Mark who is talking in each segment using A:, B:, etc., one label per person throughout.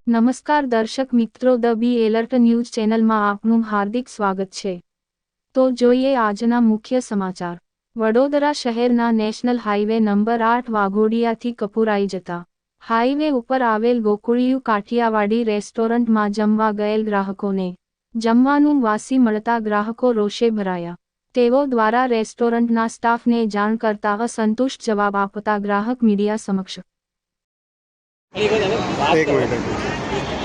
A: નમસ્કાર દર્શક મિત્રો, ધ બી એલર્ટ ન્યૂઝ ચેનલમાં આપનું હાર્દિક સ્વાગત છે। તો જોઈએ આજના મુખ્ય સમાચાર। વડોદરા શહેરના નેશનલ હાઈવે નંબર 8 વાઘોડિયાથી કપુરાઈ જતા હાઈવે ઉપર આવેલ ગોકુળિયું કાઠિયાવાડી રેસ્ટોરન્ટમાં જમવા ગયેલ ગ્રાહકોને જમવાનું વાસી મળતા ગ્રાહકો રોષે ભરાયા। તેઓ દ્વારા રેસ્ટોરન્ટના સ્ટાફને જાણ કરતા અસંતુષ્ટ જવાબ આપતા ગ્રાહક મીડિયા સમક્ષ
B: એક મિનિટ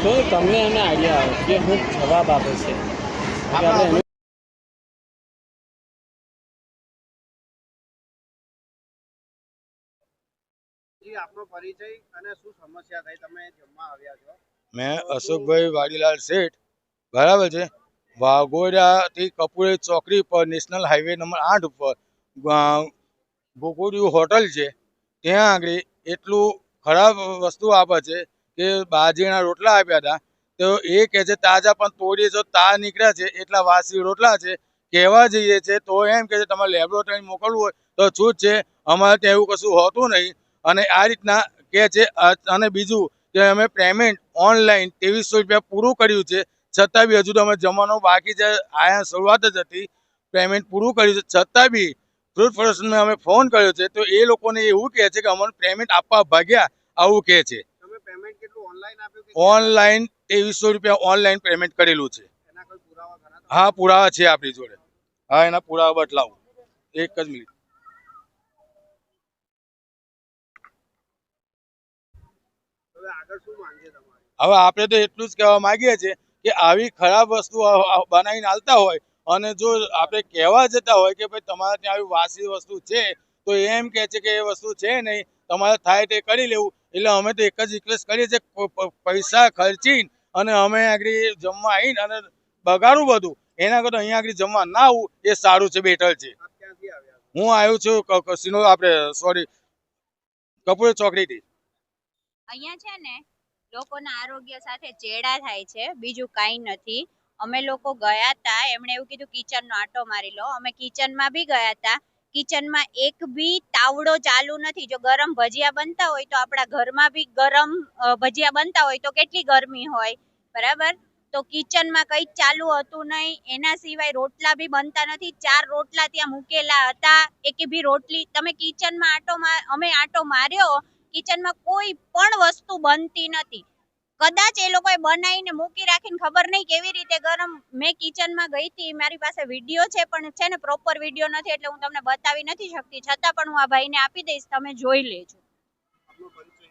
B: તો તમને એને આઈડિયા આવે કે હું જવાબ આપે છે
C: આપનો પરિચય અને શું સમસ્યા થઈ તમે જમવા આવ્યા છો?
D: मैं अशोकभाई वाडीलाल सेठ बराबर है। वाघोडियाથી કપૂરે ચોકડી પર નેશનલ હાઈવે નંબર 8 ઉપર ગોકુળિયું હોટલ છે। ત્યાં આગળ એટલું ખરાબ વસ્તુ આપે છે કે બાજરીના રોટલા આપ્યા હતા તો એ કહે છે તાજા, પણ તોડી જો તાર નીકળ્યા છે એટલા વાસી રોટલા છે। કહેવા જઈએ છે તો એમ કે તમારે લેબોરેટરી મોકલવું હોય તો છૂટ છે, અમારે ત્યાં એવું કશું હોતું નહીં અને આ રીતના કહે છે। અને બીજું કે અમે પેમેન્ટ ઓનલાઈન 2300 રૂપિયા પૂરું કર્યું છે, છતાં બી હજુ તો અમે જમવાનું બાકી છે। આયા શરૂઆત જ હતી, પેમેન્ટ પૂરું કર્યું છે છતાં બી ફ્રૂટ ફ્રોસનને અમે ફોન કર્યો છે તો એ લોકોને એવું કહે છે કે અમને પેમેન્ટ આપવા ભાગ્યા, આવું કહે છે।
C: તમે પેમેન્ટ કેટલું ઓનલાઈન આપ્યું કે
D: ઓનલાઈન 2300 રૂપિયા ઓનલાઈન પેમેન્ટ કરેલું છે।
C: એના કોઈ પુરાવા ખરા?
D: હા, પુરાવા છે આપણી જોડે। હા, એના પુરાવા બતલાવું, એક જ મિનિટ।
C: હવે આગળ શું માંગે તમારે?
D: હવે આપણે તો એટલું જ કહેવા માંગીએ છીએ કે આવી ખરાબ વસ્તુ બનાવીને આલતા હોય અને જો આપણે કહેવા જતા હોય કે ભાઈ તમારે ત્યાં આવી વાસી વસ્તુ છે તો એમ કહે છે કે એ વસ્તુ છે નહીં, તમારે થાય તે કરી લેવું। એટલે અમે તો એક જ રિક્વેસ્ટ કરીએ છીએ, પૈસા ખર્ચીને અને અમે આગળ જમવા આવીને અને બગાડું બધું, એના કરતાં અહીંયા આગળ જમવા ના આવું એ સારું છે, બેટર છે।
C: આપ ક્યાંથી આવ્યા છો?
D: હું આવ્યો છું કપૂર ચોકડીથી।
E: અહીંયા છે ને લોકોના આરોગ્ય સાથે ચેડા થાય છે, બીજું કાંઈ નથી। અમે લોકો ગયા તા, એમણે એવું કીધું કિચનનો આંટો મારી લો। અમે કિચનમાં બી ગયા તા, કિચનમાં એક બી તાવડો ચાલુ નથી। જો ગરમ ભજીયા બનતા હોય તો આપણા ઘરમાં બી ગરમ ભજીયા બનતા હોય તો કેટલી ગરમી હોય, બરાબર? તો કિચનમાં કંઈ ચાલુ હતું નહીં। એના સિવાય રોટલા બી બનતા નથી, 4 રોટલા ત્યાં મૂકેલા હતા, એકે બી રોટલી તમે કિચનમાં અમે આંટો માર્યો, કિચનમાં કોઈ પણ વસ્તુ બનતી નથી। કદાચ એ લોકોએ બનાવીને મૂકી રાખીને ખબર નહીં કેવી રીતે ગરમ, મેં કિચનમાં ગઈ હતી, મારી પાસે વિડીયો છે પણ છે ને પ્રોપર વિડીયો નથી એટલે હું તમને બતાવી નથી શકતી, છતાં પણ હું આ ભાઈને આપી દઈશ, તમે જોઈ લેજો।
C: આપનો પરિચય?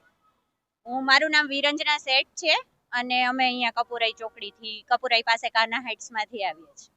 E: મારું નામ વિરંજના શેઠ છે અને અમે અહીંયા કપુરાઈ ચોકડીથી, કપુરાઈ પાસે કાના હાઇટ્સમાંથી આવીએ છીએ।